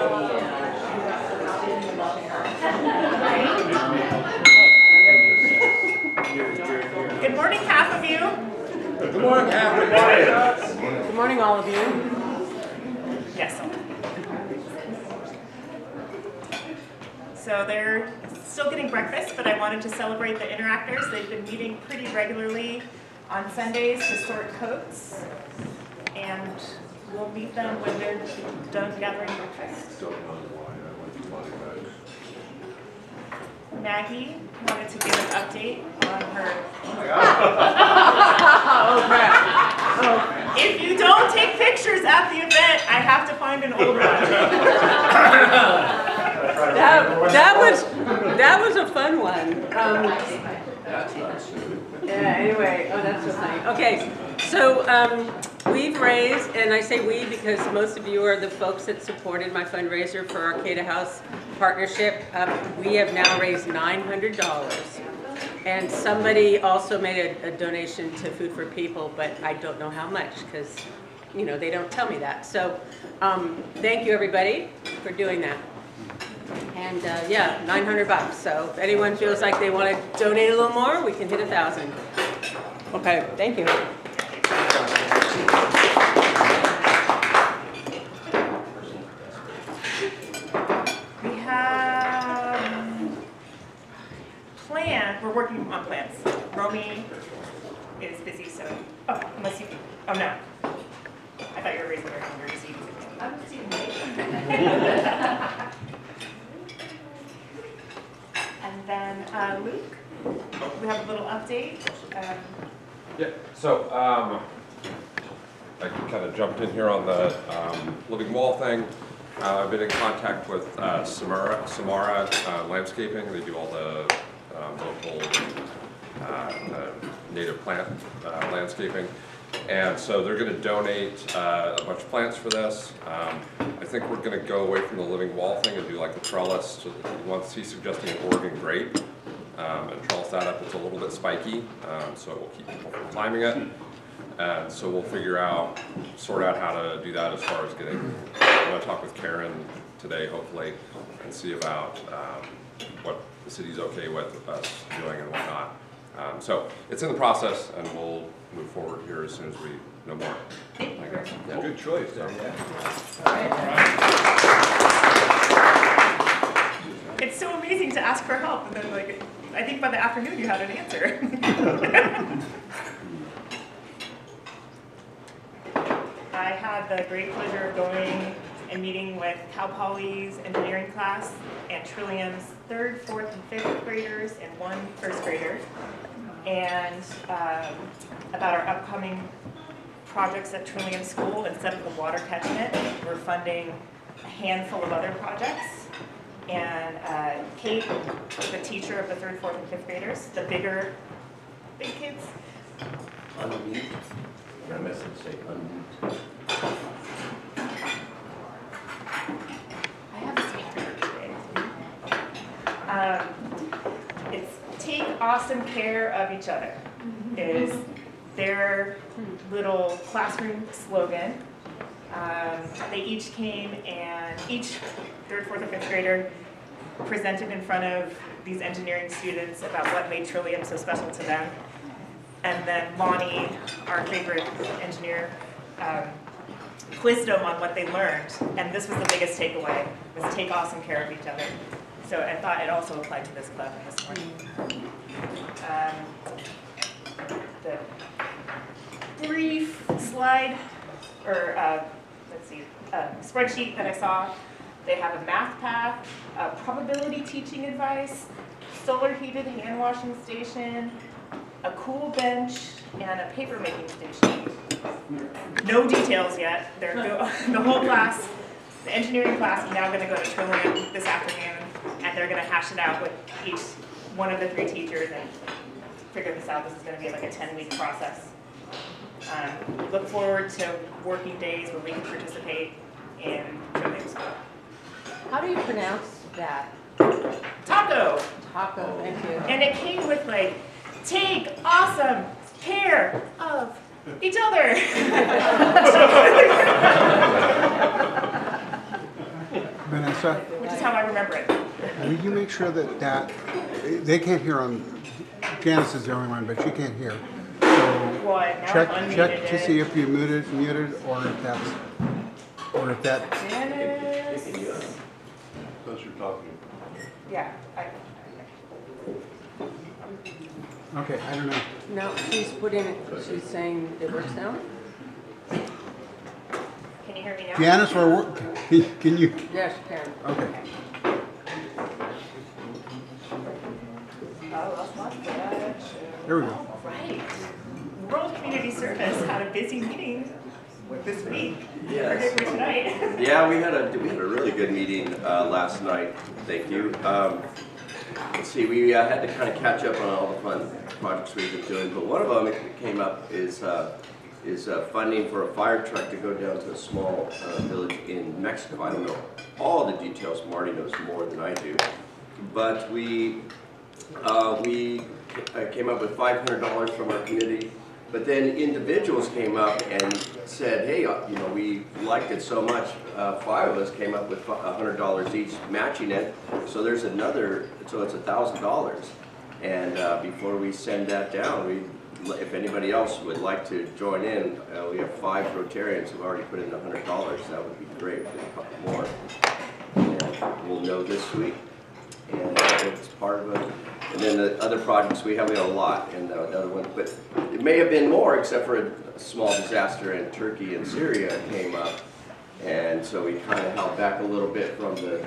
Good morning, half of you. Good morning, half. Good morning. Good morning, all of you. Yes. So they're still getting breakfast, but I wanted to celebrate the interactors. They've been meeting pretty regularly on Sundays to sort coats, and we'll meet them when they're done gathering breakfast. Maggie wanted to give an update on her. Oh, crap. Oh. If you don't take pictures at the event, I have to find an old one. That was a fun one. Yeah, anyway, oh, that's so funny. Okay, so we've raised, and I say we because most of you are the folks that supported my fundraiser for Arcata House Partnership. We have now raised $900. And somebody also made a donation to Food for People, but I don't know how much because, you know, they don't tell me that. So thank you, everybody, for doing that. And yeah, $900. So if anyone feels like they want to donate a little more, we can hit 1,000. Okay, thank you. We have plans. We're working on plans. Romy is busy, so unless you. Oh no. I thought you were raising your hand. You're just eating. I'm just eating. And then Luke, we have a little update. Yeah, so I kind of jumped in here on the living wall thing. I've been in contact with Samara Landscaping. They do all the local native plant landscaping. And so they're going to donate a bunch of plants for this. I think we're going to go away from the living wall thing and do like a trellis. So once he's suggesting an Oregon grape and trellis that up, it's a little bit spiky, so it will keep people from climbing it. And so we'll sort out how to do that as far as getting. I'm going to talk with Karen today, hopefully, and see about what the city's okay with us doing and whatnot. So it's in the process, and we'll move forward here as soon as we know more. I guess. Yeah. Good choice. Yeah. It's so amazing to ask for help, and then like I think by the afternoon you had an answer. I had the great pleasure of going and meeting with Cal Poly's engineering class and Trillium's 3rd, 4th, and 5th graders and 1 first grader, and about our upcoming projects at Trillium School. Instead of the water catchment, we're funding a handful of other projects. And Kate, the teacher of the 3rd, 4th, and 5th graders, the big kids. Unmute. I missed it. Say unmute. I have a speaker today. It's take awesome care of each other is their little classroom slogan. They each came and each 3rd, 4th, and 5th grader presented in front of these engineering students about what made Trillium so special to them. And then Lonnie, our favorite engineer, quizzed them on what they learned. And this was the biggest takeaway, was take awesome care of each other. So I thought it also applied to this club this morning. The brief slide, or spreadsheet that I saw, they have a math path, probability teaching advice, solar heated hand washing station, a cool bench, and a paper making station. No details yet. The whole class, the engineering class, is now going to go to Trillium this afternoon, and they're going to hash it out with each one of the 3 teachers and figure this out. This is going to be like a 10-week process. Look forward to working days where we can participate in Trillium School. How do you pronounce that? Taco! Taco, thank you. And it came with like, take awesome care of each other. Been Melissa, which is how I remember it. will you make sure that they can't hear on, Janice is the only one, but she can't hear. So What, now check I've check unmuted to it. see if you muted, or if that, Janice. Because you're talking. Yeah, okay, I don't know. No, she's putting it, she's saying it works now? can you hear me now? Janice, can you, Yes, she can. okay. Oh, that's not bad. There we go. All right. Rural Community Service had a busy meeting this week. Yes. Or tonight. Yeah, we had a really good meeting last night. Thank you. Let's see, we had to kind of catch up on all the fun projects we've been doing, but one of them that came up is funding for a fire truck to go down to a small village in Mexico. I don't know all the details. Marty knows more than I do, but we came up with $500 from our community. But then individuals came up and said, hey, we liked it so much, 5 of us came up with $100 each matching it. So there's another, so it's $1,000. And before we send that down, if anybody else would like to join in, we have 5 Rotarians who've already put in $100. That would be great, a couple more. And we'll know this week. And it's part of it. And then the other projects we have a lot, and the other one, but it may have been more, except for a small disaster in Turkey and Syria came up, and so we kind of held back a little bit from the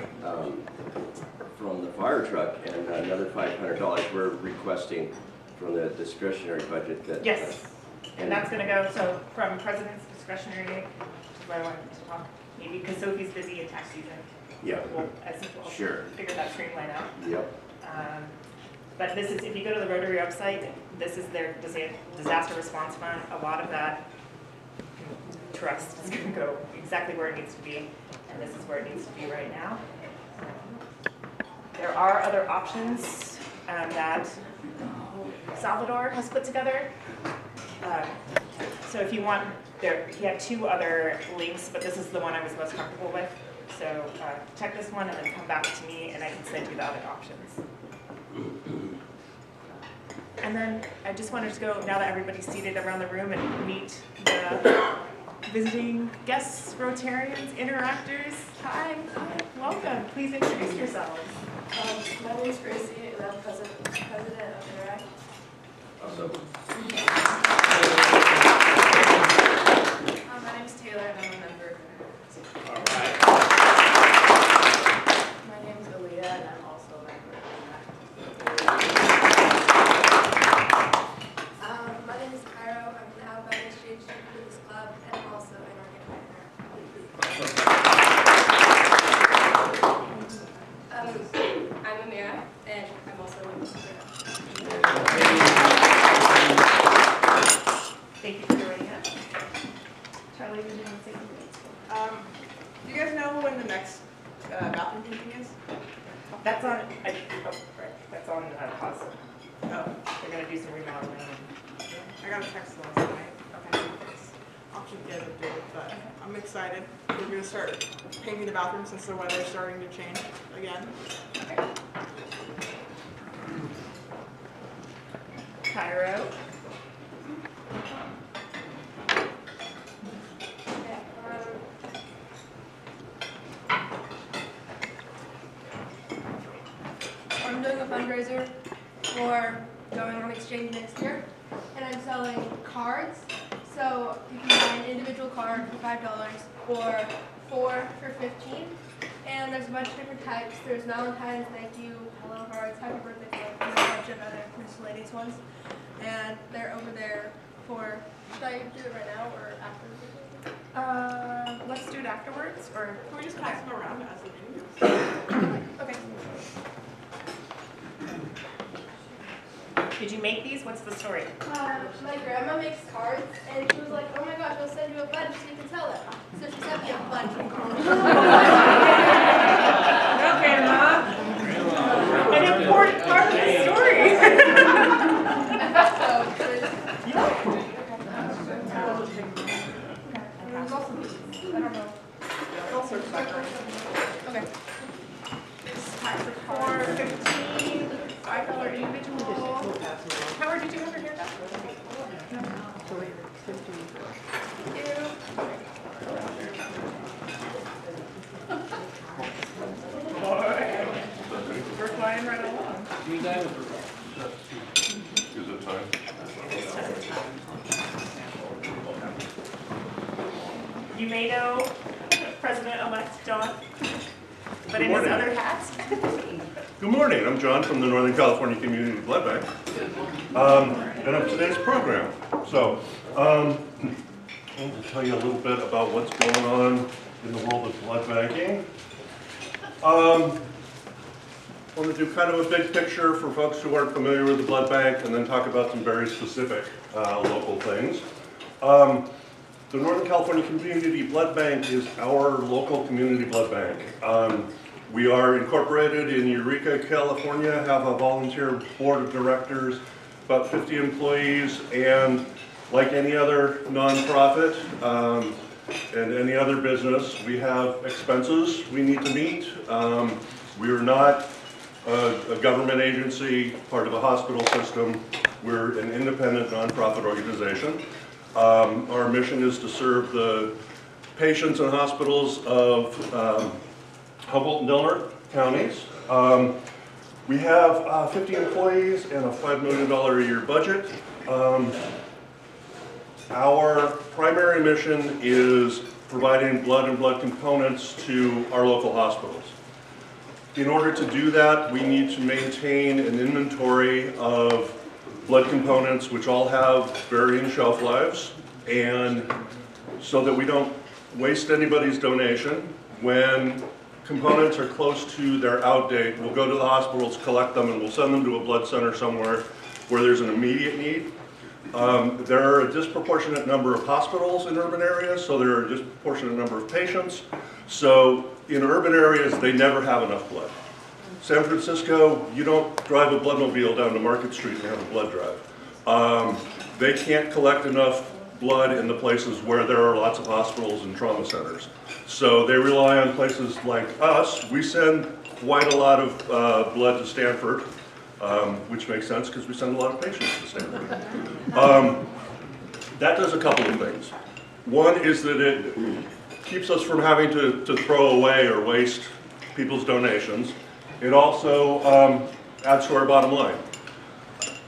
fire truck, and another $500 we're requesting from the discretionary budget. That Yes, and that's gonna go, so from President's discretionary, which is what I wanted to talk, maybe because Sophie's busy in tax season. Yeah. We'll, as well, Sure. figure that streamline out. Yep. But this is, if you go to the Rotary website, this is their disaster response fund. A lot of that trust is gonna go exactly where it needs to be, and this is where it needs to be right now. There are other options that Salvador has put together. So if you want, he had 2 other links, but this is the one I was most comfortable with. So check this one and then come back to me and I can send you the other options. And then I just wanted to go, now that everybody's seated around the room, and meet the visiting guests, Rotarians, interactors. Hi, welcome. Please introduce yourselves. My name is Gracie, and I'm president of Interact. Awesome. My name is Taylor, and I'm a member of Interact. All right. My name is Aaliyah, and I'm also a member of Interact. My name is Cairo. I'm an outbound exchange student for this club, and I'm also an organic partner. I'm Amira, and I'm also a member of Interact. Thank you for joining us. Charlie, you're doing the same thing. Do you guys know when the next bathroom painting is? That's on, that's on pause. Oh, They're gonna do some remodeling. I got a text last night. Okay. I'll keep you guys updated, but I'm excited. We're gonna start painting the bathroom since the weather's starting to change again. Okay. Cairo. I'm doing a fundraiser for going on exchange next year, and I'm selling cards. So you can buy an individual card for $5 or 4 for $15. And there's a bunch of different types. There's Valentine's, thank you, hello cards, happy birthday cards, and a bunch of other miscellaneous ones. And they're over there for, should I do it right now or after? Let's do it afterwards, or? Can we just pass them around as a meeting? Okay. Did you make these? What's the story? My grandma makes cards, and she was like, oh my gosh, I'll send you a bunch so you can sell it. So she sent me a bunch of cards. Okay, Mom. An important part of the story. So, there's also, I don't know. All sorts of backgrounds. Okay. today? Is it time? You may know President-elect John, but in his morning. other hats. Good morning, I'm John from the Northern California Community Blood Bank, and of today's program. So, I want to tell you a little bit about what's going on in the world of blood banking. I want to do kind of a big picture for folks who aren't familiar with the blood bank, and then talk about some very specific local things. The Northern California Community Blood Bank is our local community blood bank. We are incorporated in Eureka, California, have a volunteer board of directors, about 50 employees, and like any other nonprofit and any other business, we have expenses we need to meet. We are not a government agency, part of a hospital system. We're an independent nonprofit organization. Our mission is to serve the patients and hospitals of Humboldt and Delaware counties. We have 50 employees and a $5 million a year budget. Our primary mission is providing blood and blood components to our local hospitals. In order to do that, we need to maintain an inventory of blood components which all have varying shelf lives, and so that we don't waste anybody's donation. When components are close to their out date, we'll go to the hospitals, collect them, and we'll send them to a blood center somewhere where there's an immediate need. There are a disproportionate number of hospitals in urban areas, so there are a disproportionate number of patients. So in urban areas, they never have enough blood. San Francisco, you don't drive a bloodmobile down to Market Street and have a blood drive. They can't collect enough blood in the places where there are lots of hospitals and trauma centers. So they rely on places like us. We send quite a lot of blood to Stanford, which makes sense because we send a lot of patients to Stanford. That does a couple of things. One is that it keeps us from having to throw away or waste people's donations. It also adds to our bottom line.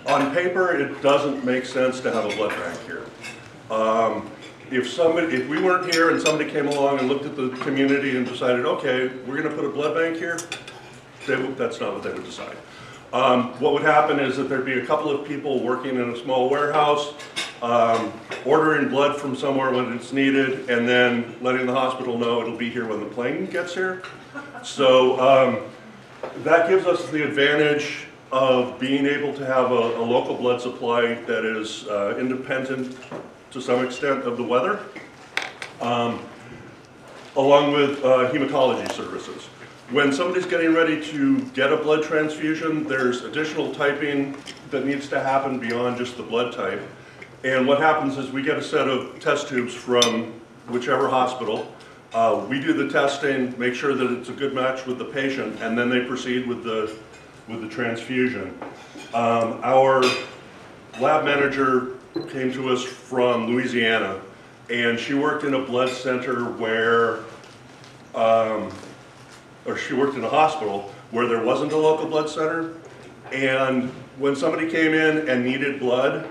On paper, it doesn't make sense to have a blood bank here. If we weren't here and somebody came along and looked at the community and decided, okay, we're going to put a blood bank here, that's not what they would decide. What would happen is that there'd be a couple of people working in a small warehouse, ordering blood from somewhere when it's needed, and then letting the hospital know it'll be here when the plane gets here. So that gives us the advantage of being able to have a local blood supply that is independent to some extent of the weather, along with hematology services. When somebody's getting ready to get a blood transfusion, there's additional typing that needs to happen beyond just the blood type. And what happens is we get a set of test tubes from whichever hospital. We do the testing, make sure that it's a good match with the patient, and then they proceed with the transfusion. Our lab manager came to us from Louisiana, and she worked in a blood center where, or she worked in a hospital where there wasn't a local blood center, and when somebody came in and needed blood,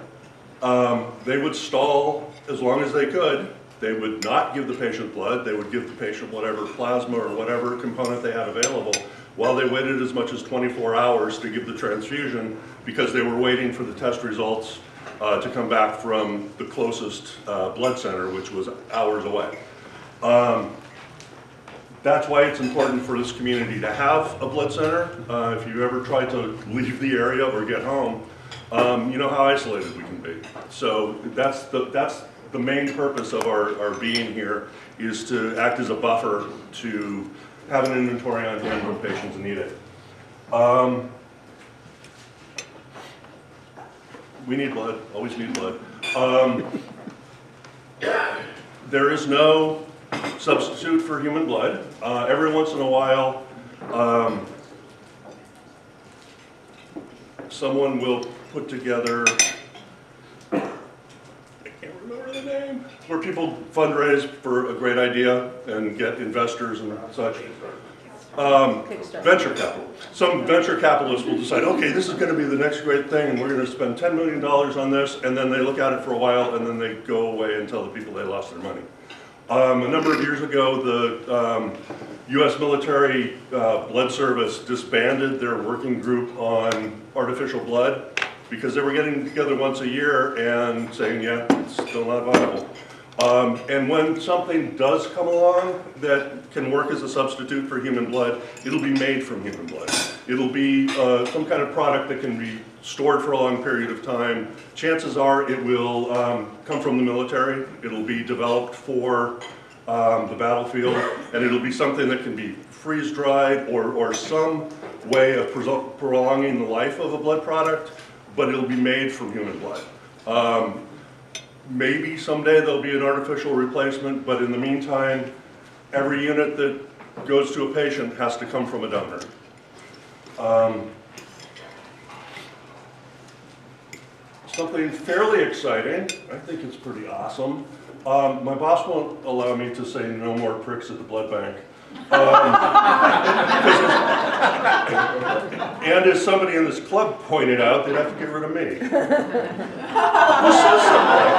they would stall as long as they could. They would not give the patient blood. They would give the patient whatever plasma or whatever component they had available, while they waited as much as 24 hours to give the transfusion because they were waiting for the test results to come back from the closest blood center, which was hours away. That's why it's important for this community to have a blood center. If you ever try to leave the area or get home, you know how isolated we can be. So that's the main purpose of our being here, is to act as a buffer to have an inventory on hand when patients need it. We need blood, always need blood. There is no substitute for human blood. Every once in a while, someone will put together, I can't remember the name, where people fundraise for a great idea and get investors and such. venture capital. Some venture capitalists will decide, okay, this is going to be the next great thing, and we're going to spend $10 million on this, and then they look at it for a while, and then they go away and tell the people they lost their money. A number of years ago, the U.S. military blood service disbanded their working group on artificial blood because they were getting together once a year and saying, yeah, it's still not viable. And when something does come along that can work as a substitute for human blood, it'll be made from human blood. It'll be some kind of product that can be stored for a long period of time. Chances are it will come from the military. It'll be developed for the battlefield, and it'll be something that can be freeze-dried or some way of prolonging the life of a blood product, but it'll be made from human blood. Maybe someday there'll be an artificial replacement, but in the meantime, every unit that goes to a patient has to come from a donor. Something fairly exciting, I think it's pretty awesome. My boss won't allow me to say no more pricks at the blood bank. And as somebody in this club pointed out, they'd have to get rid of me. Who says something like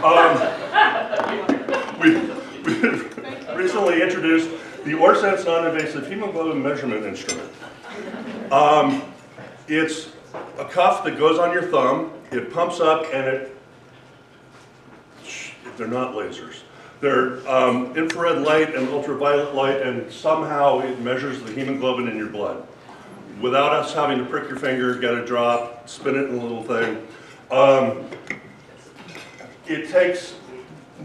that? We recently introduced the ORSense non-invasive hemoglobin measurement instrument. It's a cuff that goes on your thumb, it pumps up, and they're not lasers. They're infrared light and ultraviolet light, and somehow it measures the hemoglobin in your blood. Without us having to prick your finger, get a drop, spin it in a little thing. It takes,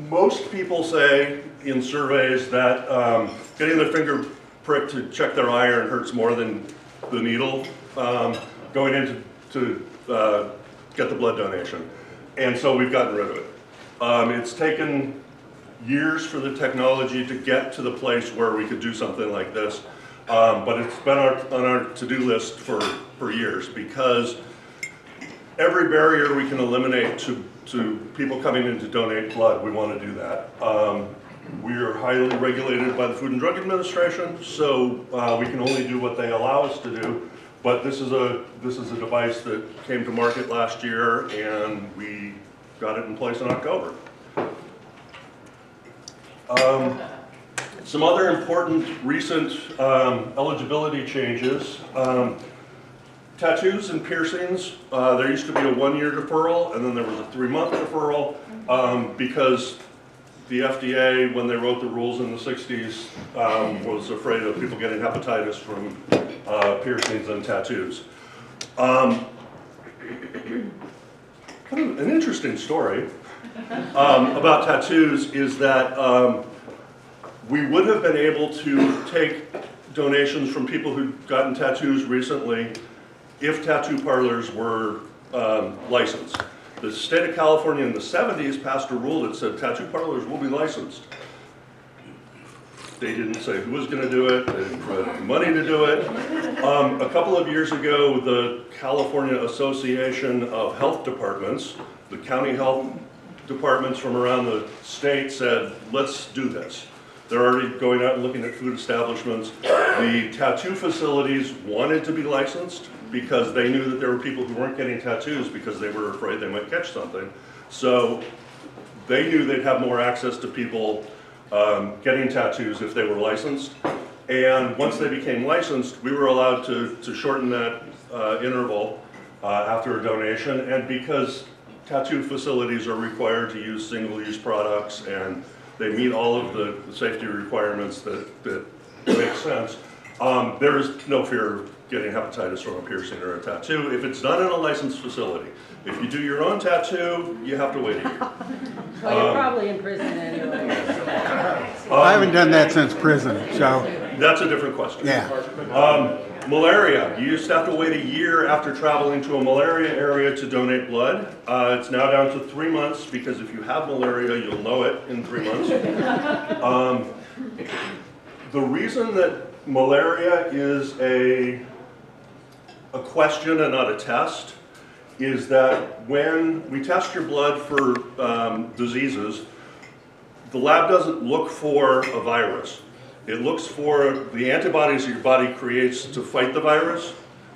most people say in surveys that getting their finger pricked to check their iron hurts more than the needle going in to get the blood donation. And so we've gotten rid of it. It's taken years for the technology to get to the place where we could do something like this, but it's been on our to-do list for years, because every barrier we can eliminate to people coming in to donate blood, we want to do that. We are highly regulated by the Food and Drug Administration, so we can only do what they allow us to do. But this is a device that came to market last year, and we got it in place in October. Some other important recent eligibility changes. Tattoos and piercings, there used to be a 1-year deferral, and then there was a 3-month deferral, because the FDA, when they wrote the rules in the 60s, was afraid of people getting hepatitis from piercings and tattoos. Kind of an interesting story about tattoos is that we would have been able to take donations from people who'd gotten tattoos recently if tattoo parlors were licensed. The state of California in the 70s passed a rule that said tattoo parlors will be licensed. They didn't say who was going to do it, they didn't provide money to do it. A couple of years ago, the California Association of Health Departments, the county health departments from around the state, said, let's do this. They're already going out and looking at food establishments. The tattoo facilities wanted to be licensed because they knew that there were people who weren't getting tattoos because they were afraid they might catch something. So they knew they'd have more access to people getting tattoos if they were licensed. And once they became licensed, we were allowed to shorten that interval after a donation. And because tattoo facilities are required to use single-use products and they meet all of the safety requirements that make sense, there is no fear of getting hepatitis from a piercing or a tattoo if it's done in a licensed facility. If you do your own tattoo, you have to wait a year. Well, you're probably in prison anyway. I haven't done that since prison, so, That's a different question. yeah. Malaria, you used to have to wait a year after traveling to a malaria area to donate blood. It's now down to 3 months, because if you have malaria, you'll know it in 3 months. The reason that malaria is a question and not a test is that when we test your blood for diseases, the lab doesn't look for a virus. It looks for the antibodies your body creates to fight the virus,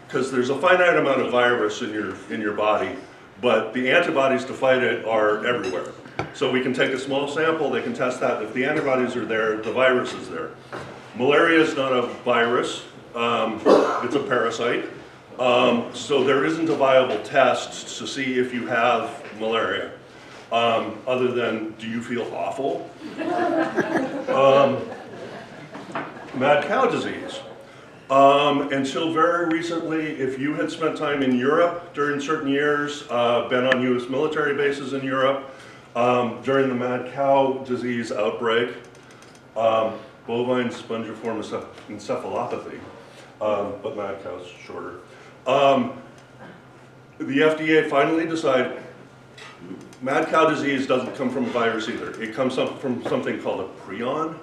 because there's a finite amount of virus in your body, but the antibodies to fight it are everywhere. So we can take a small sample, they can test that. If the antibodies are there, the virus is there. Malaria is not a virus, it's a parasite. So there isn't a viable test to see if you have malaria, other than, do you feel awful? Mad cow disease. Until very recently, if you had spent time in Europe during certain years, been on US military bases in Europe, during the mad cow disease outbreak, bovine spongiform encephalopathy, but mad cows shorter. The FDA finally decided mad cow disease doesn't come from a virus either. It comes from something called a prion,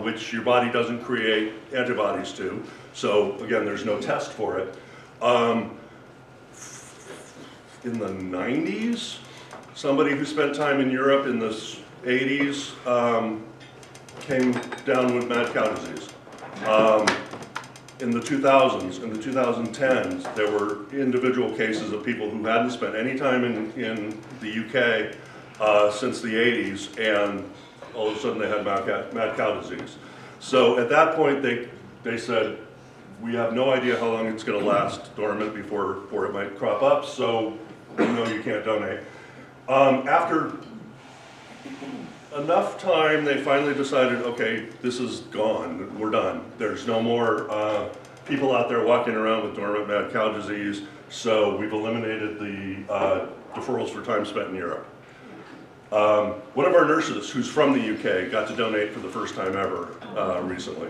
which your body doesn't create antibodies to. So again, there's no test for it. In the 90s, somebody who spent time in Europe in the 80s came down with mad cow disease. In the 2000s, in the 2010s, there were individual cases of people who hadn't spent any time in the UK since the 80s, and all of a sudden they had mad cow disease. So at that point, they said, we have no idea how long it's going to last dormant before it might crop up, so no, you can't donate. After enough time, they finally decided, okay, this is gone, we're done. There's no more people out there walking around with dormant mad cow disease, so we've eliminated the deferrals for time spent in Europe. One of our nurses, who's from the UK, got to donate for the first time ever recently.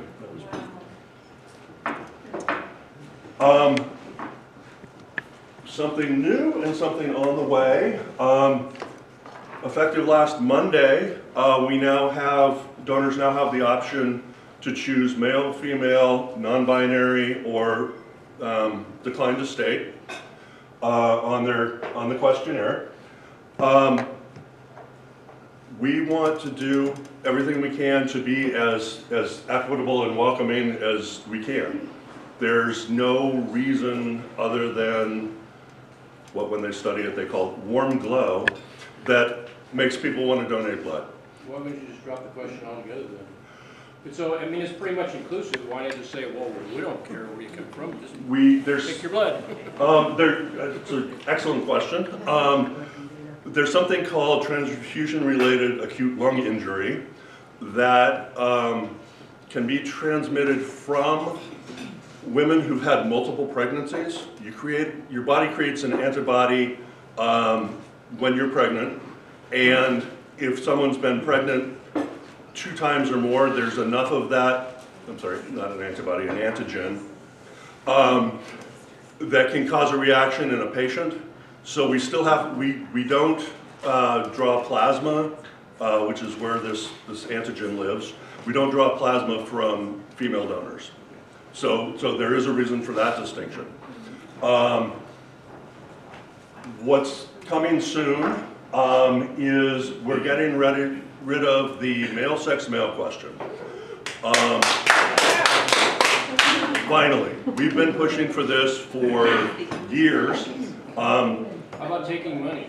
Something new and something on the way. Effective last Monday, donors now have the option to choose male, female, non-binary, or decline to state on the questionnaire. We want to do everything we can to be as equitable and welcoming as we can. There's no reason other than what, when they study it, they call warm glow, that makes people want to donate blood. Why wouldn't you just drop the question altogether then? But so, I mean, it's pretty much inclusive. Why not just say, well, we don't care where you come from, just pick your blood? It's an excellent question. There's something called transfusion-related acute lung injury that can be transmitted from women who've had multiple pregnancies. Your body creates an antibody when you're pregnant, and if someone's been pregnant 2 times or more, there's enough of that, I'm sorry, not an antibody, an antigen, that can cause a reaction in a patient. So we still have, we don't draw plasma, which is where this antigen lives. We don't draw plasma from female donors. So there is a reason for that distinction. What's coming soon is we're getting rid of the male sex male question. Finally, we've been pushing for this for years. How about taking money?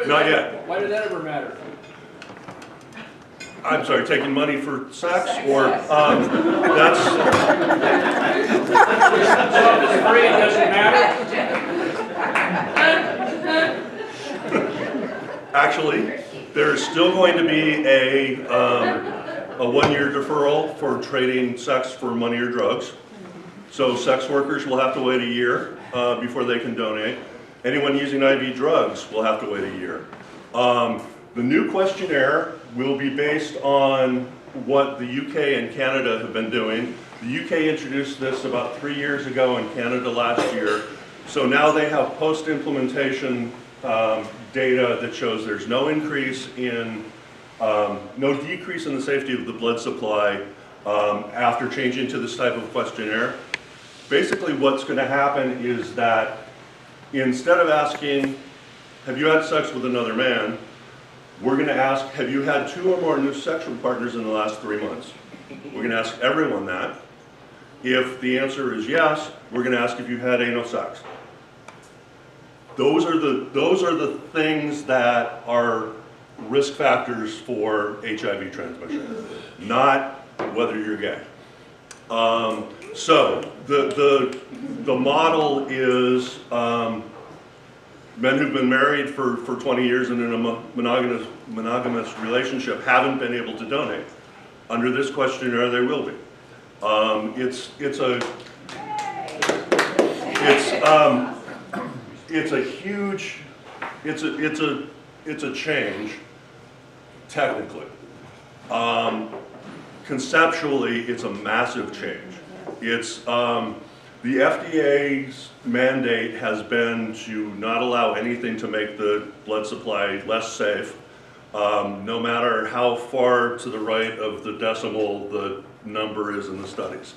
Not yet. Why did that ever matter? I'm sorry, taking money for sex, or that's... So if it's free, it doesn't matter? Actually, there's still going to be a 1-year deferral for trading sex for money or drugs. So sex workers will have to wait a year before they can donate. Anyone using IV drugs will have to wait a year. The new questionnaire will be based on what the UK and Canada have been doing. The UK introduced this about 3 years ago and Canada last year. So now they have post-implementation data that shows there's no decrease in the safety of the blood supply after changing to this type of questionnaire. Basically what's going to happen is that instead of asking, have you had sex with another man, we're going to ask, have you had 2 or more new sexual partners in the last 3 months? We're going to ask everyone that. If the answer is yes, we're going to ask if you've had anal sex. Those are the things that are risk factors for HIV transmission, not whether you're gay. So the model is men who've been married for 20 years and in a monogamous relationship haven't been able to donate. Under this questionnaire, they will be. It's a change, technically. Conceptually, it's a massive change. It's the FDA's mandate has been to not allow anything to make the blood supply less safe, no matter how far to the right of the decimal the number is in the studies.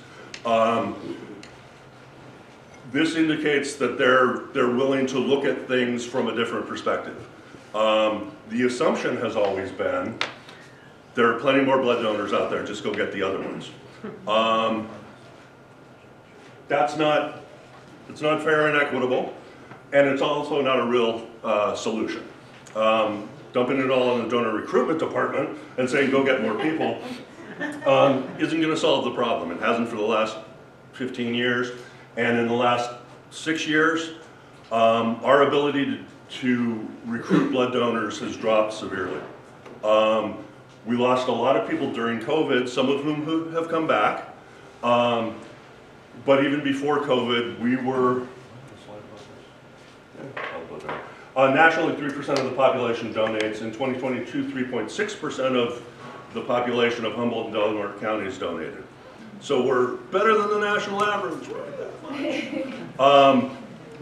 This indicates that they're willing to look at things from a different perspective. The assumption has always been there are plenty more blood donors out there, just go get the other ones. It's not fair and equitable, and it's also not a real solution. Dumping it all on the donor recruitment department and saying go get more people isn't going to solve the problem. It hasn't for the last 15 years, and in the last 6 years, our ability to recruit blood donors has dropped severely. We lost a lot of people during COVID, some of whom have come back. But even before COVID, we were, nationally 3% of the population donates. In 2022, 3.6% of the population of Humboldt and Delaware counties donated. So we're better than the national average, right?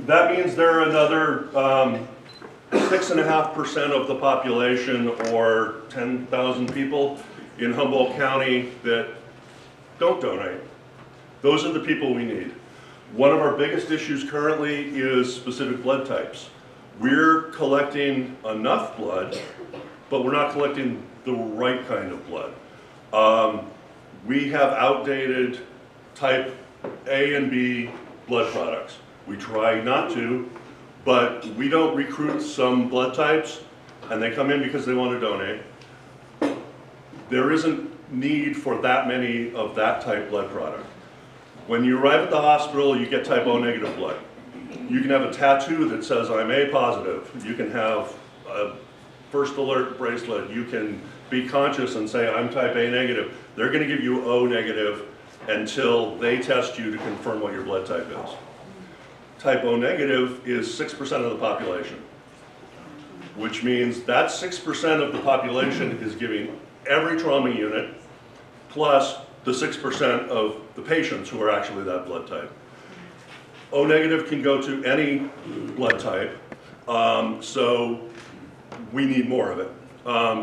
That means there are another 6.5% of the population, or 10,000 people in Humboldt County that don't donate. Those are the people we need. One of our biggest issues currently is specific blood types. We're collecting enough blood, but we're not collecting the right kind of blood. We have outdated type A and B blood products. We try not to, but we don't recruit some blood types, and they come in because they want to donate. There isn't need for that many of that type blood product. When you arrive at the hospital, you get type O negative blood. You can have a tattoo that says I'm A positive. You can have a first alert bracelet. You can be conscious and say I'm type A negative. They're going to give you O negative until they test you to confirm what your blood type is. Type O negative is 6% of the population, which means that 6% of the population is giving every trauma unit plus the 6% of the patients who are actually that blood type. O negative can go to any blood type, so we need more of it.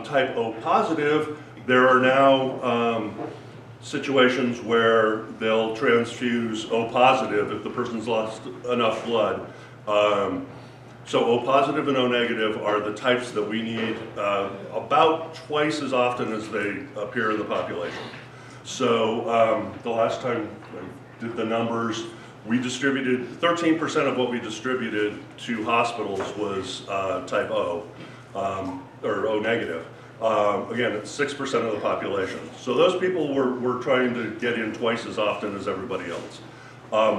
Type O positive, there are now situations where they'll transfuse O positive if the person's lost enough blood. So O positive and O negative are the types that we need about twice as often as they appear in the population. So the last time I did the numbers, we distributed 13% of what we distributed to hospitals was type O, or O negative. Again, it's 6% of the population. So those people we're trying to get in twice as often as everybody else.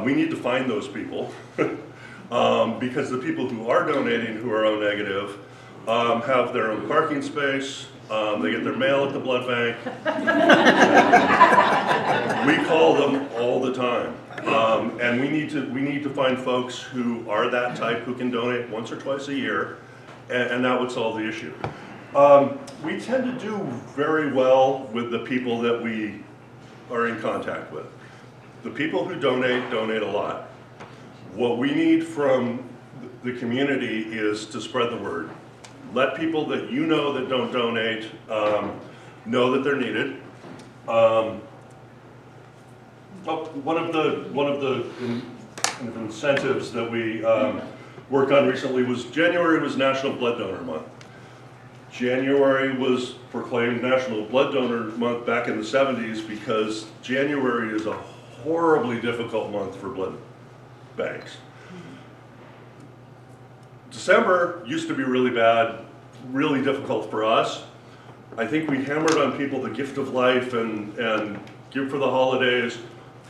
We need to find those people because the people who are donating who are O negative have their own parking space. They get their mail at the blood bank. We call them all the time. And we need to find folks who are that type who can donate once or twice a year, and that would solve the issue. We tend to do very well with the people that we are in contact with. The people who donate a lot. What we need from the community is to spread the word. Let people that you know that don't donate know that they're needed. One of the incentives that we worked on recently was January was National Blood Donor Month. January was proclaimed National Blood Donor Month back in the 70s because January is a horribly difficult month for blood banks. December used to be really bad, really difficult for us. I think we hammered on people the gift of life and give for the holidays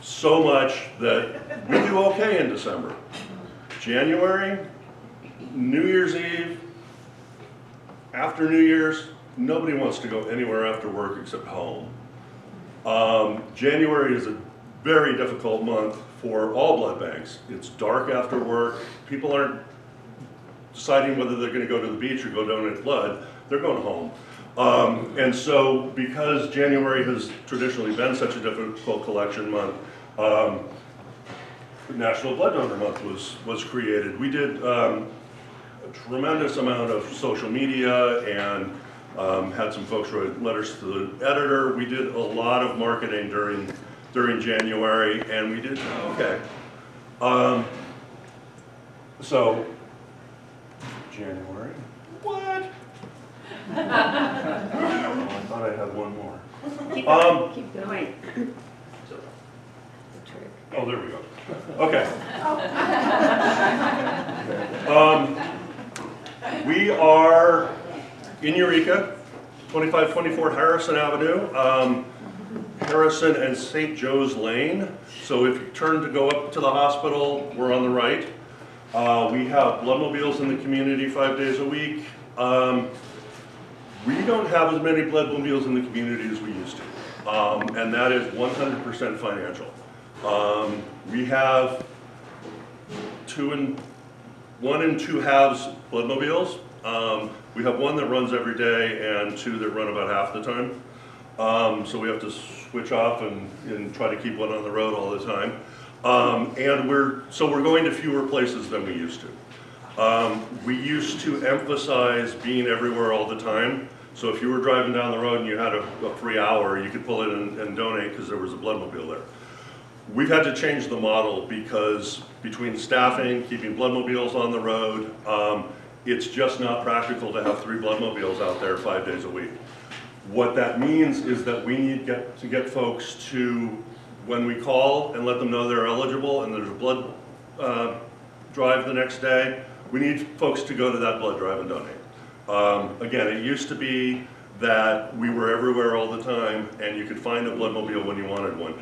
so much that we do okay in December. January, New Year's Eve, after New Year's, nobody wants to go anywhere after work except home. January is a very difficult month for all blood banks. It's dark after work. People aren't deciding whether they're going to go to the beach or go donate blood. They're going home. And so because January has traditionally been such a difficult collection month, National Blood Donor Month was created. We did a tremendous amount of social media and had some folks write letters to the editor. We did a lot of marketing during January, and we did okay. So January. What? I thought I had one more. Keep going. Oh, there we go. Okay. We are in Eureka, 2524 Harrison Avenue, Harrison and St. Joe's Lane. So if you turn to go up to the hospital, we're on the right. We have bloodmobiles in the community 5 days a week. We don't have as many bloodmobiles in the community as we used to, and that is 100% financial. We have 1 and 2 halves bloodmobiles. We have 1 that runs every day and 2 that run about half the time. So we have to switch off and try to keep 1 on the road all the time. And we're going to fewer places than we used to. We used to emphasize being everywhere all the time. So if you were driving down the road and you had a free hour, you could pull in and donate because there was a bloodmobile there. We've had to change the model because between staffing, keeping bloodmobiles on the road, it's just not practical to have 3 bloodmobiles out there 5 days a week. What that means is that we need to get folks to, when we call and let them know they're eligible and there's a blood drive the next day, we need folks to go to that blood drive and donate. Again, it used to be that we were everywhere all the time and you could find a bloodmobile when you wanted one.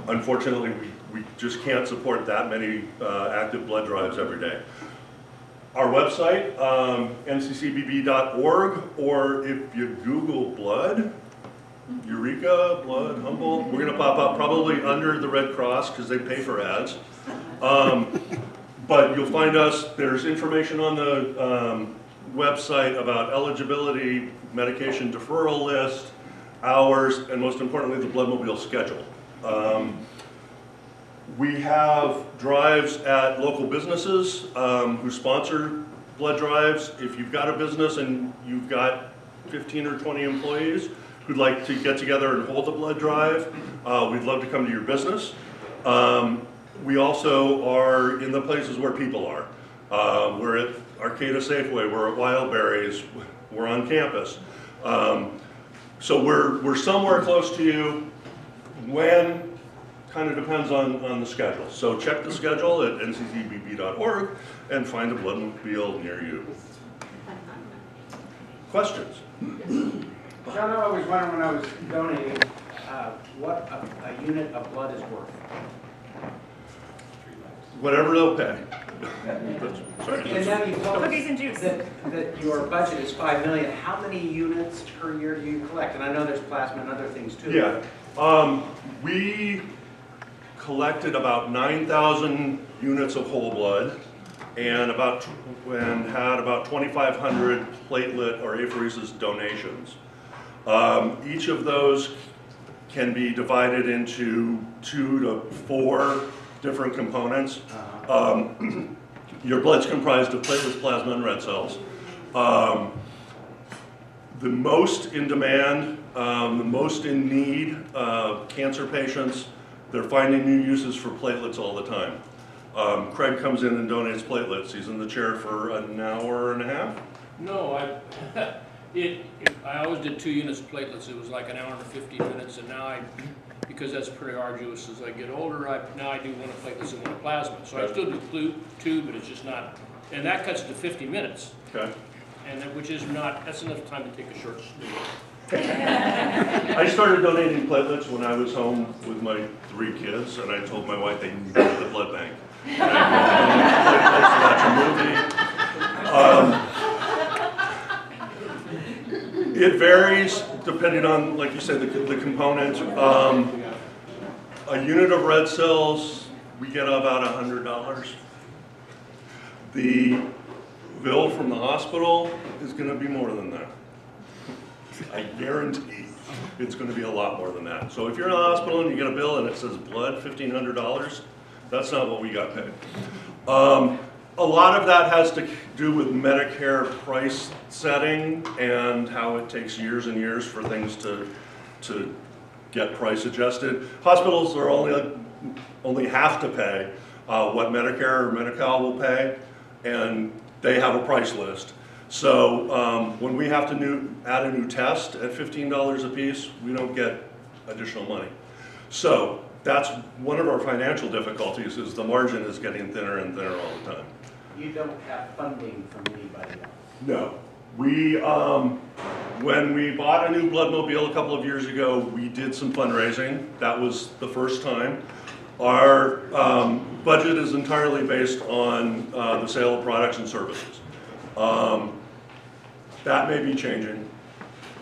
Unfortunately, we just can't support that many active blood drives every day. Our website, nccbb.org, or if you Google blood, Eureka, blood, Humboldt, we're gonna pop up probably under the Red Cross because they pay for ads. But you'll find us, there's information on the website about eligibility, medication deferral list, hours, and most importantly, the bloodmobile schedule. We have drives at local businesses who sponsor blood drives. If you've got a business and you've got 15 or 20 employees who'd like to get together and hold a blood drive, we'd love to come to your business. We also are in the places where people are. We're at Arcata Safeway, we're at Wildberries, we're on campus. So we're somewhere close to you. When, kind of depends on the schedule. So check the schedule at nccbb.org and find a bloodmobile near you. Questions? John, I always wondered when I was donating what a unit of blood is worth. Whatever they'll pay. And now you told Cookies and us juice. that your budget is $5 million. How many units per year do you collect? And I know there's plasma and other things too. Yeah. We collected about 9,000 units of whole blood and had about 2,500 platelet or apheresis donations. Each of those can be divided into 2 to 4 different components. Your blood's comprised of platelets, plasma, and red cells. The most in demand, the most in need, cancer patients, they're finding new uses for platelets all the time. Craig comes in and donates platelets. He's in the chair for an hour and a half. No, I always did 2 units of platelets, it was like an hour and 15 minutes, and now because that's pretty arduous as I get older, now I do 1 of platelets and 1 of plasma. So I still do 2, but it's just not, and that cuts it to 50 minutes. Okay. And which is not, that's enough time to take a short snooze. I started donating platelets when I was home with my 3 kids, and I told my wife they needed the blood bank. And it varies depending on, like you said, the component. A unit of red cells, we get about $100. The bill from the hospital is going to be more than that. I guarantee it's going to be a lot more than that. So if you're in a hospital and you get a bill and it says blood, $1,500, that's not what we got paid. A lot of that has to do with Medicare price setting and how it takes years and years for things to get price adjusted. Hospitals are only have to pay what Medicare or Medi-Cal will pay, and they have a price list. So when we have to add a new test at $15 a piece, we don't get additional money. So that's one of our financial difficulties, is the margin is getting thinner and thinner all the time. You don't have funding from anybody else? No. We, when we bought a new bloodmobile a couple of years ago, we did some fundraising. That was the first time. Our budget is entirely based on the sale of products and services. That may be changing,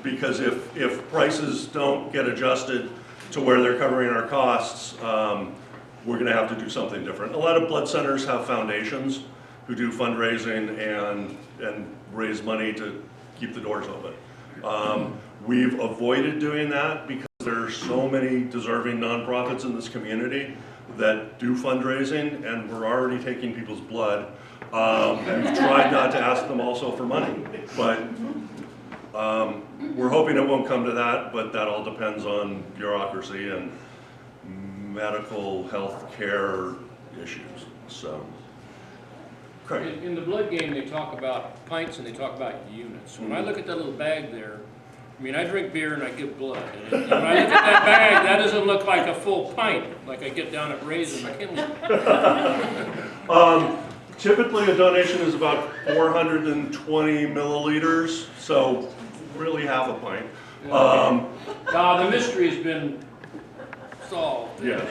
because if prices don't get adjusted to where they're covering our costs, we're going to have to do something different. A lot of blood centers have foundations who do fundraising and raise money to keep the doors open. We've avoided doing that because there are so many deserving nonprofits in this community that do fundraising, and we're already taking people's blood. We've tried not to ask them also for money, but we're hoping it won't come to that, but that all depends on bureaucracy and medical health care issues. So, Craig. In the blood game, they talk about pints and they talk about units. When I look at that little bag there, I mean, I drink beer and I give blood. And when I look at that bag, that doesn't look like a full pint, like I get down at Ray's in McKinley. Typically, a donation is about 420 milliliters, so really half a pint. The mystery has been solved. Yeah.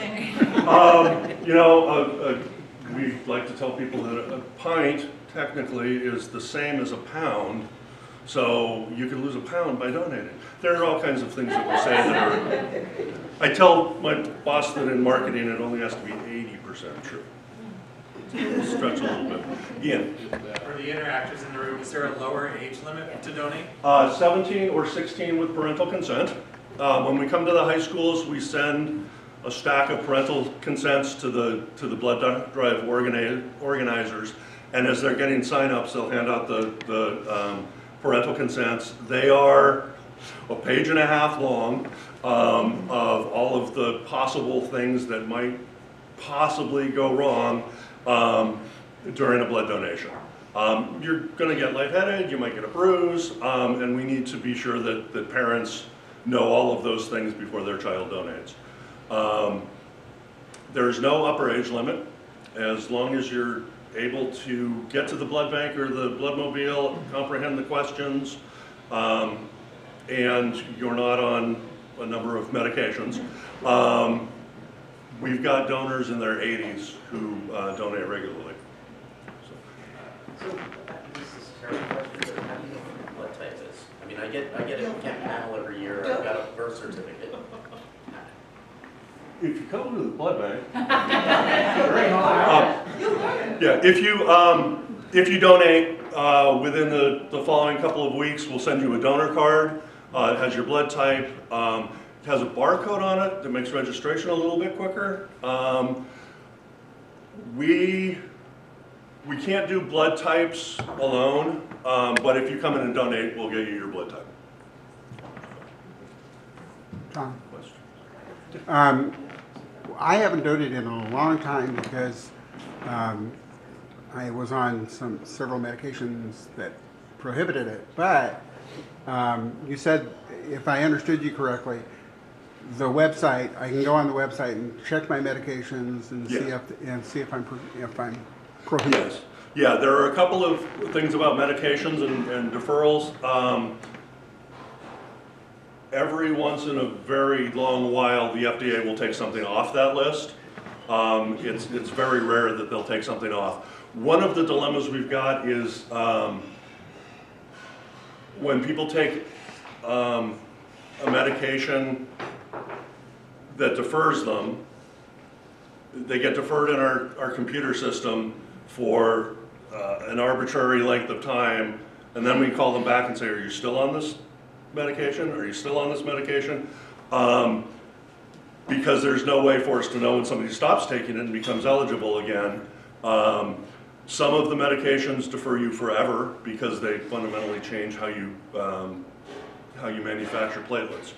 We like to tell people that a pint technically is the same as a pound, so you could lose a pound by donating. There are all kinds of things that we say that are. I tell my boss that in marketing it only has to be 80% true. Stretch a little bit. Ian. For the interactors in the room, is there a lower age limit to donate? 17 or 16 with parental consent. When we come to the high schools, we send a stack of parental consents to the blood drive organizers, and as they're getting sign-ups, they'll hand out the parental consents. They are a page and a half long of all of the possible things that might possibly go wrong during a blood donation. You're going to get lightheaded, you might get a bruise, and we need to be sure that parents know all of those things before their child donates. There's no upper age limit. As long as you're able to get to the blood bank or the bloodmobile, comprehend the questions, and you're not on a number of medications. We've got donors in their 80s who donate regularly. So this is a terrible question, but how do you know what your blood type is? I mean, I get a Kent panel every year. I've got a birth certificate. If you come to the blood bank, if you donate within the following couple of weeks, we'll send you a donor card. It has your blood type. It has a barcode on it that makes registration a little bit quicker. We can't do blood types alone, but if you come in and donate, we'll get you your blood type. John? I haven't donated in a long time because I was on several medications that prohibited it, but You said, if I understood you correctly, the website, I can go on the website and check my medications and see if I'm prohibited. Yes. Yeah, there are a couple of things about medications and deferrals. Every once in a very long while, the FDA will take something off that list. It's very rare that they'll take something off. One of the dilemmas we've got is when people take a medication that defers them, they get deferred in our computer system for an arbitrary length of time, and then we call them back and say, are you still on this medication? Are you still on this medication? Because there's no way for us to know when somebody stops taking it and becomes eligible again. Some of the medications defer you forever because they fundamentally change how you manufacture platelets.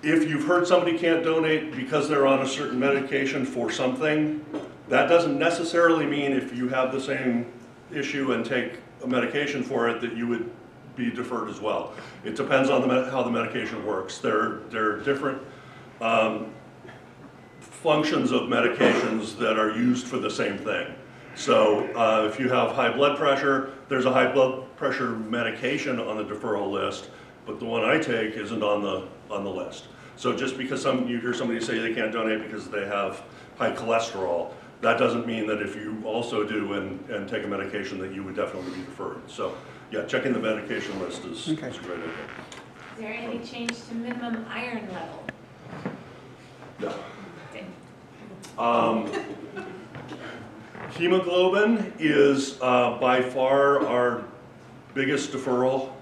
If you've heard somebody can't donate because they're on a certain medication for something, that doesn't necessarily mean if you have the same issue and take a medication for it that you would be deferred as well. It depends on how the medication works. There are different functions of medications that are used for the same thing. So if you have high blood pressure, there's a high blood pressure medication on the deferral list, but the one I take isn't on the list. So just because you hear somebody say they can't donate because they have high cholesterol, that doesn't mean that if you also do and take a medication that you would definitely be deferred. So yeah, checking the medication list is a great idea. Is there any change to minimum iron level? No. Hemoglobin is by far our biggest deferral.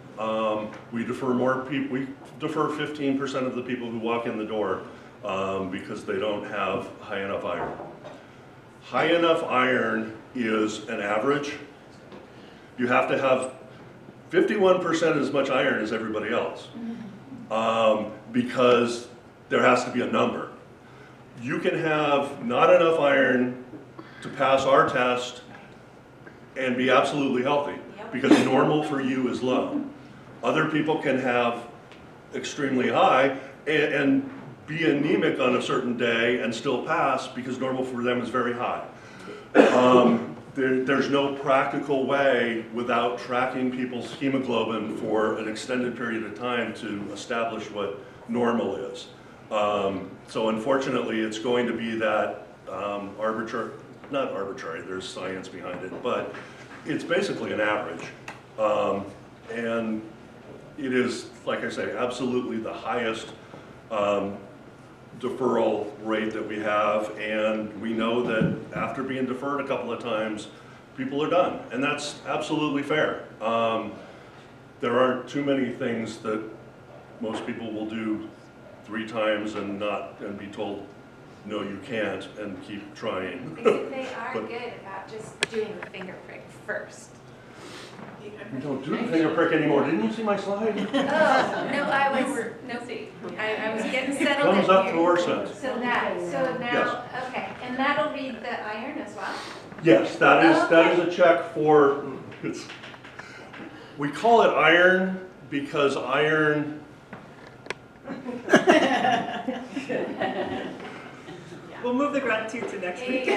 We defer more people. We defer 15% of the people who walk in the door because they don't have high enough iron. High enough iron is an average. You have to have 51% as much iron as everybody else because there has to be a number. You can have not enough iron to pass our test and be absolutely healthy because normal for you is low. Other people can have extremely high and be anemic on a certain day and still pass because normal for them is very high. There's no practical way without tracking people's hemoglobin for an extended period of time to establish what normal is. So unfortunately, it's going to be that not arbitrary, there's science behind it, but it's basically an average. And it is, like I say, absolutely the highest deferral rate that we have, and we know that after being deferred a couple of times, people are done, and that's absolutely fair. There aren't too many things that most people will do 3 times and be told, no, you can't, and keep trying. They are good about just doing the finger prick first. We don't do the finger prick anymore. Didn't you see my slide? Oh, no, I was getting settled in Thumbs up here. fluorescent. So now, Yes. okay, and that'll read the iron as well? Yes, that is a check for, we call it iron because iron, We'll move the gratitude to next week. we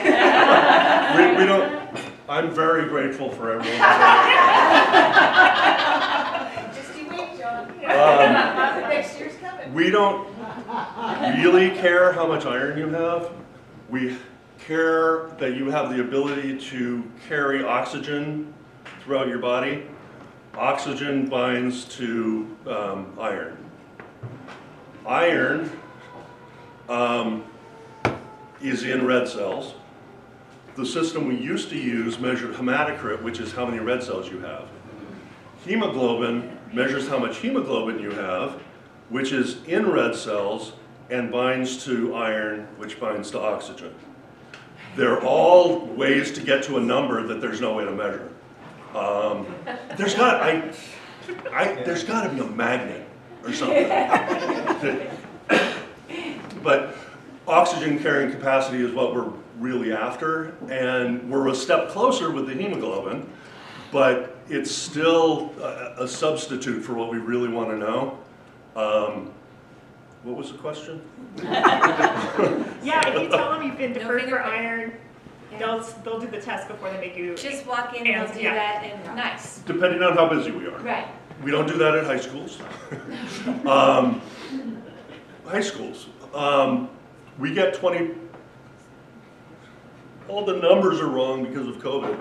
don't, I'm very grateful for everyone. Just you wait, John. Next year's coming. We don't really care how much iron you have. We care that you have the ability to carry oxygen throughout your body. Oxygen binds to iron. Iron is in red cells. The system we used to use measured hematocrit, which is how many red cells you have. Hemoglobin measures how much hemoglobin you have, which is in red cells and binds to iron, which binds to oxygen. They're all ways to get to a number that there's no way to measure. There's got to be a magnet or something. But oxygen carrying capacity is what we're really after, and we're a step closer with the hemoglobin, but it's still a substitute for what we really want to know. What was the question? Yeah, if you tell them you've been deferred for fingerprint. iron, they'll do the test before they make you. Just walk in and And- they'll do yeah. that and nice. Depending on how busy we are. Right. We don't do that at high schools. High schools. We get 20, all the numbers are wrong because of COVID.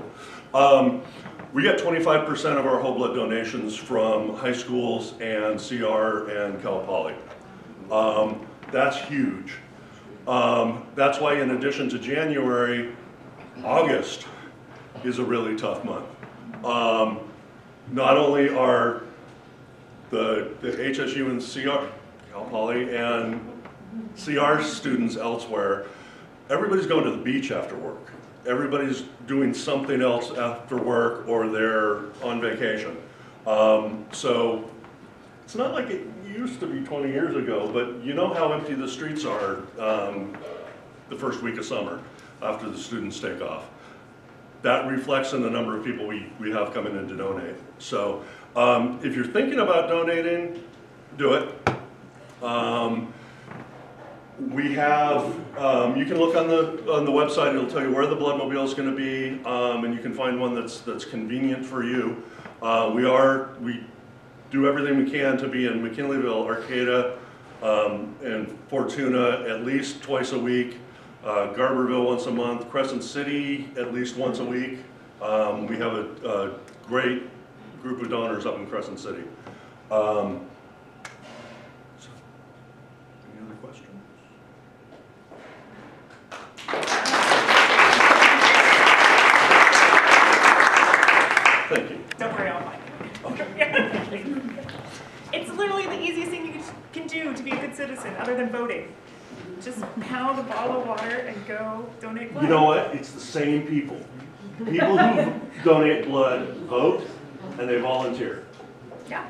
We get 25% of our whole blood donations from high schools and CR and Cal Poly. That's huge. That's why in addition to January, August is a really tough month. Not only are the HSU and CR, Cal Poly and CR students elsewhere, everybody's going to the beach after work. Everybody's doing something else after work or they're on vacation. So it's not like it used to be 20 years ago, but you know how empty the streets are the first week of summer after the students take off. That reflects in the number of people we have coming in to donate. So if you're thinking about donating, do it. We have, you can look on the website, it'll tell you where the bloodmobile is going to be, and you can find one that's convenient for you. We do everything we can to be in McKinleyville, Arcata, and Fortuna at least twice a week, Garberville once a month, Crescent City at least once a week. We have a great group of donors up in Crescent City. Any other questions? Thank you. Don't worry, I'll find it. It's literally the easiest thing you can do to be a good citizen, other than voting. Just pound a bottle of water and go donate blood. You know what? It's the same people. People who donate blood vote and they volunteer. Yeah.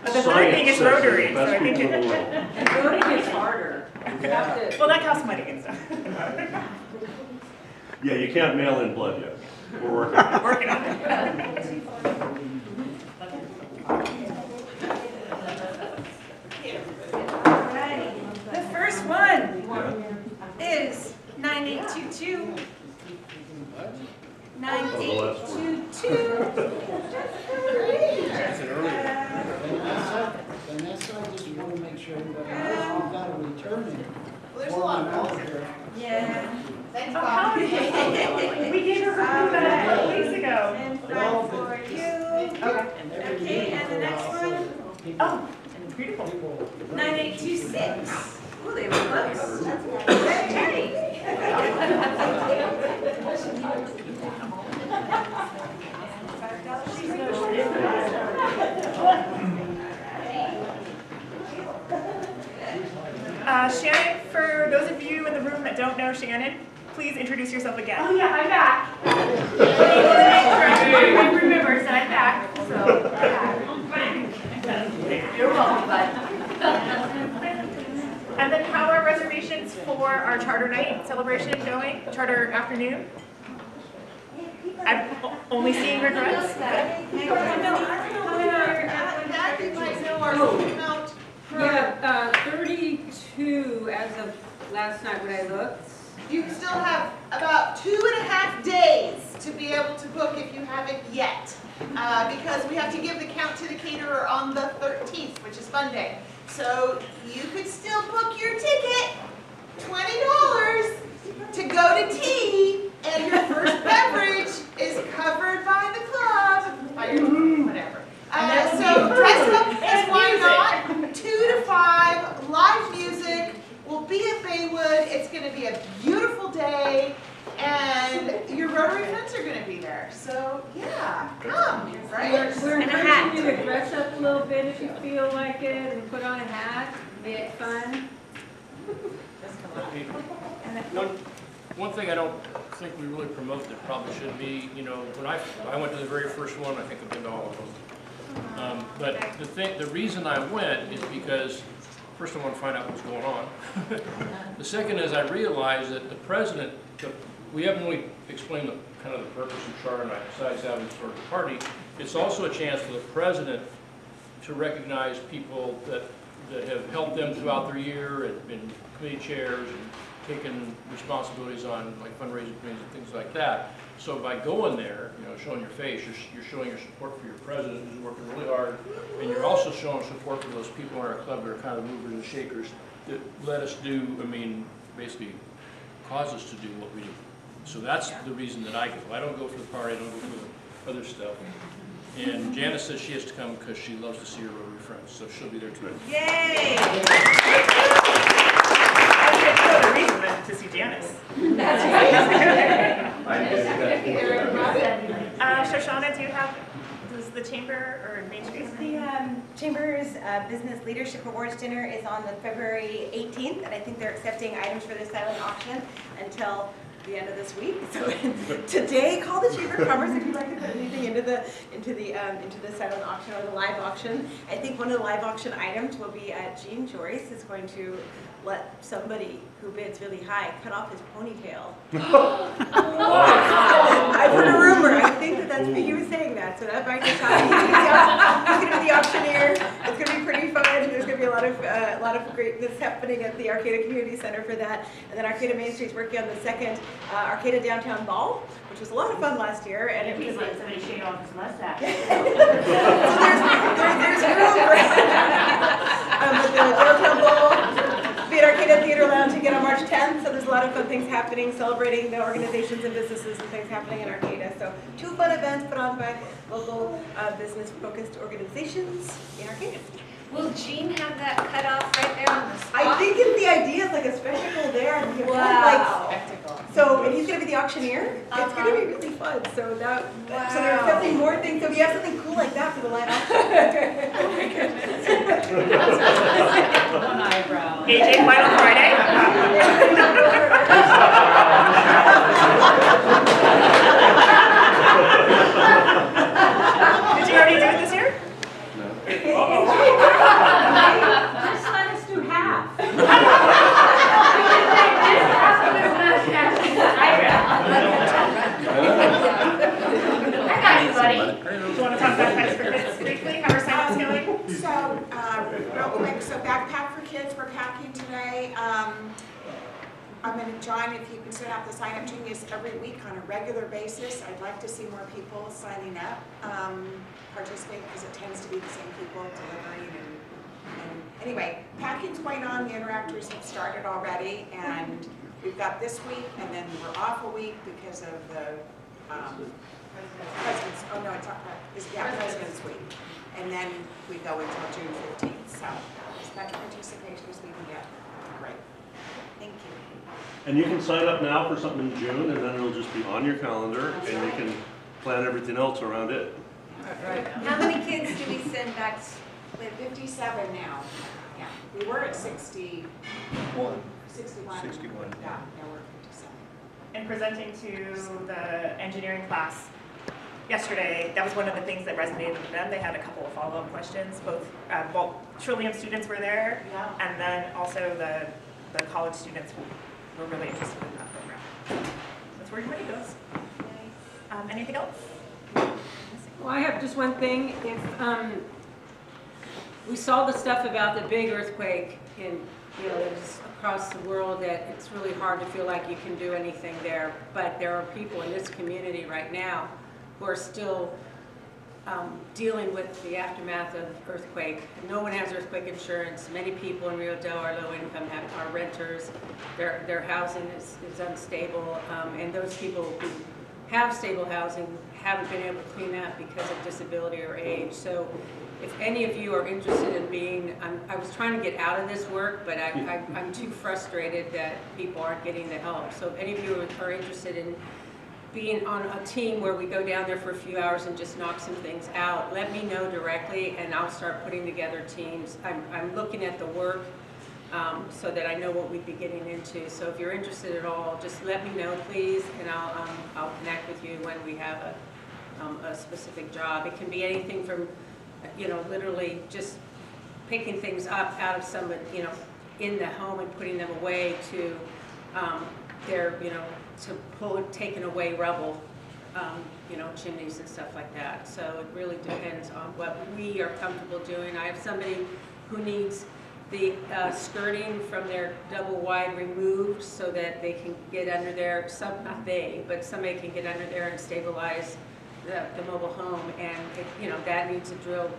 But the third thing is Science says Rotary, they're the so I best think people in the world. And voting is harder. You have to- well, that costs money and stuff. Yeah, you can't mail in blood yet. We're working on it. Working on it. Alrighty. The first one is 9822. 9822. That's an early Vanessa, I just want to make sure everybody knows we've got a returning. Well, there's a lot of calls here. Yeah. Thanks, Bob. We gave her her food a couple weeks ago. And five for you. Okay, and the next one, Oh, beautiful. 9826. Ooh, they were close. Hey. Shannon, for those of you in the room that don't know Shannon, please introduce yourself again. Oh yeah, I'm back. Everyone remembers that I'm back, so I'm back. You're welcome, bud. And then how are reservations for our charter night celebration going? Charter afternoon? I'm only seeing regrets. Yeah, 32 as of last night when I looked. You still have about 2.5 days to be able to book if you haven't yet. Because we have to give the count to the caterer on the 13th, which is Monday. So you could still book your ticket, $20 to go to tea, and your first beverage is covered by the club, by your, whatever. So dress up as why not, 2 to 5, live music, we'll be at Baywood, it's gonna be a beautiful day, and your Rotary friends are gonna be there, so yeah, come, right? We're And a hat. encouraging you to dress up a little bit if you feel like it and put on a hat, make it fun. One thing I don't think we really promote that probably should be, you know, when I went to the very first one, I think I've been to all of them. But the reason I went is because, first I want to find out what's going on. The second is I realized that the president, we haven't really explained kind of the purpose and charter, and besides having sort of a party, it's also a chance for the president to recognize people that have helped them throughout their year and been committee chairs and taken responsibilities on like fundraising committees and things like that. So by going there, you know, showing your face, you're showing your support for your president who's working really hard, and you're also showing support for those people in our club that are kind of movers and shakers that let us do, I mean, basically cause us to do what we do. So that's the reason that I go. I don't go for the party, I don't go for the other stuff. And Janice says she has to come because she loves to see her Rotary friends, so she'll be there too. Yay! I get no other reason than to see Janice. That's Shoshana, do you have, does the chamber or Main Street? The Chamber's Business Leadership Awards Dinner is on the February 18th, and I think they're accepting items for the silent auction until the end of this week. So today, call the Chamber of Commerce if you'd like to put anything into the silent auction or the live auction. I think one of the live auction items will be Jean Joyce is going to let somebody who bids really high cut off his ponytail. I've heard a rumor. I think that's he was saying that, so that might be time. He's going to be the auctioneer. It's going to be pretty fun. There's going to be a lot of greatness happening at the Arcata Community Center for that. And then Arcata Main Street's working on the second Arcata Downtown Ball, which was a lot of fun last year. And it was like somebody shave off his mustache. So there's room for with the Downtown Ball. Be at Arcata Theater Lounge again on March 10th, so there's a lot of fun things happening, celebrating the organizations and businesses and things happening in Arcata. So 2 fun events put on by local business-focused organizations in Arcata. Will Jean have that cut off right there on the spot? I think it's the idea is like a spectacle there. And you Wow. spectacle. So, and he's going to be the auctioneer. It's going to be really fun. So that, so they're accepting more things. So if you have something cool like that for the live auction. One eyebrow. AJ, final Friday. Did you already do it this year? Just let us do half. I got you, buddy. Do you want to talk about Backpack for Kids briefly? How are sign-ups going? So, real quick, so Backpack for Kids, we're packing today. I'm going to, John, if you can set up the sign-up genius every week on a regular basis. I'd like to see more people signing up, participating, because it tends to be the same people delivering. And anyway, packing's going on. The interactors have started already, and we've got this week, and then we're off a week because of the President's. Oh no, it's not. President's Week, and then we go until June 15th. So as much participation as we can get. Great. Thank you. And you can sign up now for something in June, and then it'll just be on your calendar, and you can plan everything else around it. Right. How many kids do we send back? We have 57 now. Yeah, we were at 61. 61. 61. Yeah, now we're at 57. And presenting to the engineering class yesterday, that was one of the things that resonated with them. They had a couple of follow-up questions. Both, Trillium students were there, Yeah. and then also the college students who were really interested in that program. That's where your money goes. Anything else? Well, I have just one thing. If we saw the stuff about the big earthquake in, there's across the world that it's really hard to feel like you can do anything there. But there are people in this community right now who are still dealing with the aftermath of earthquake. No one has earthquake insurance. Many people in Rio Del are low income, are renters. Their housing is unstable, and those people who have stable housing haven't been able to clean up because of disability or age. So if any of you are interested in being, I was trying to get out of this work, but I'm too frustrated that people aren't getting the help. So if any of you are interested in being on a team where we go down there for a few hours and just knock some things out, let me know directly and I'll start putting together teams. I'm looking at the work so that I know what we'd be getting into. So if you're interested at all, just let me know, please, and I'll connect with you when we have a specific job. It can be anything from, literally just picking things up out of someone, in the home and putting them away to taking away rubble you know, chimneys and stuff like that. So it really depends on what we are comfortable doing. I have somebody who needs the skirting from their double wide removed so that they can get under there, not they, but somebody can get under there and stabilize the mobile home, and you know, that needs a drill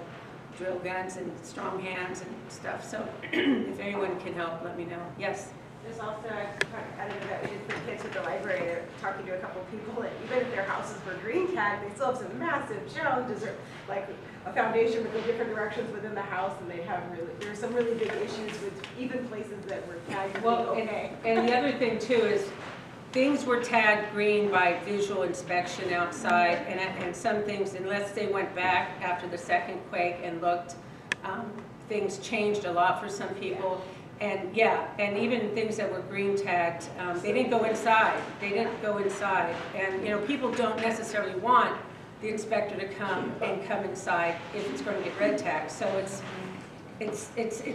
guns and strong hands and stuff. So if anyone can help, let me know. Yes? There's also a competitor that we did for kids at the library. They're talking to a couple of people that even if their houses were green tagged, they still have some massive challenges, or like a foundation would go different directions within the house, and they have there's some really big issues with even places that were tagged. Well, okay. and the other thing too is things were tagged green by visual inspection outside, and some things, unless they went back after the second quake and looked, things changed a lot for some people. And yeah, and even things that were green tagged, they didn't go inside. They didn't go inside. And you know, people don't necessarily want the inspector to come inside if it's going to get red tagged. So it's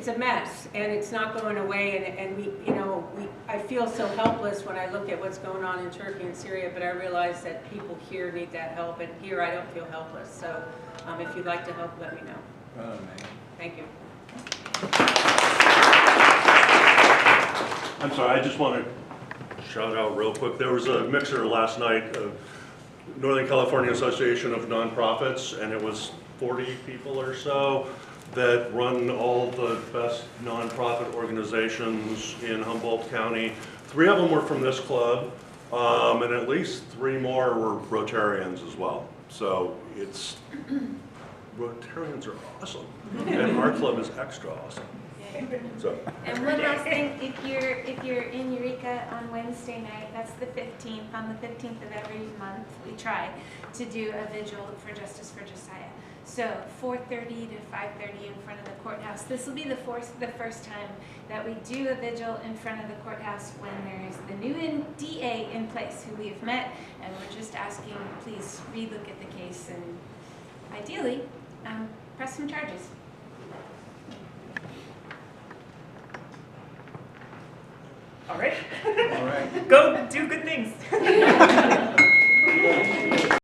a mess, and it's not going away. And we, you know, I feel so helpless when I look at what's going on in Turkey and Syria, but I realize that people here need that help, and here I don't feel helpless. So if you'd like to help, let me know. Thank you. I'm sorry, I just want to shout out real quick. There was a mixer last night, Northern California Association of Nonprofits, and it was 40 people or so that run all the best nonprofit organizations in Humboldt County. 3 of them were from this club, and at least 3 more were Rotarians as well. So it's, Rotarians are awesome, and our club is extra awesome. So. And one last thing, if you're in Eureka on Wednesday night, that's the 15th, on the 15th of every month, we try to do a vigil for Justice for Josiah. So 4:30 to 5:30 in front of the courthouse. This will be the first time that we do a vigil in front of the courthouse when there's the new DA in place who we've met, and we're just asking, please relook at the case and ideally press some charges. All right. All right. Go do good things.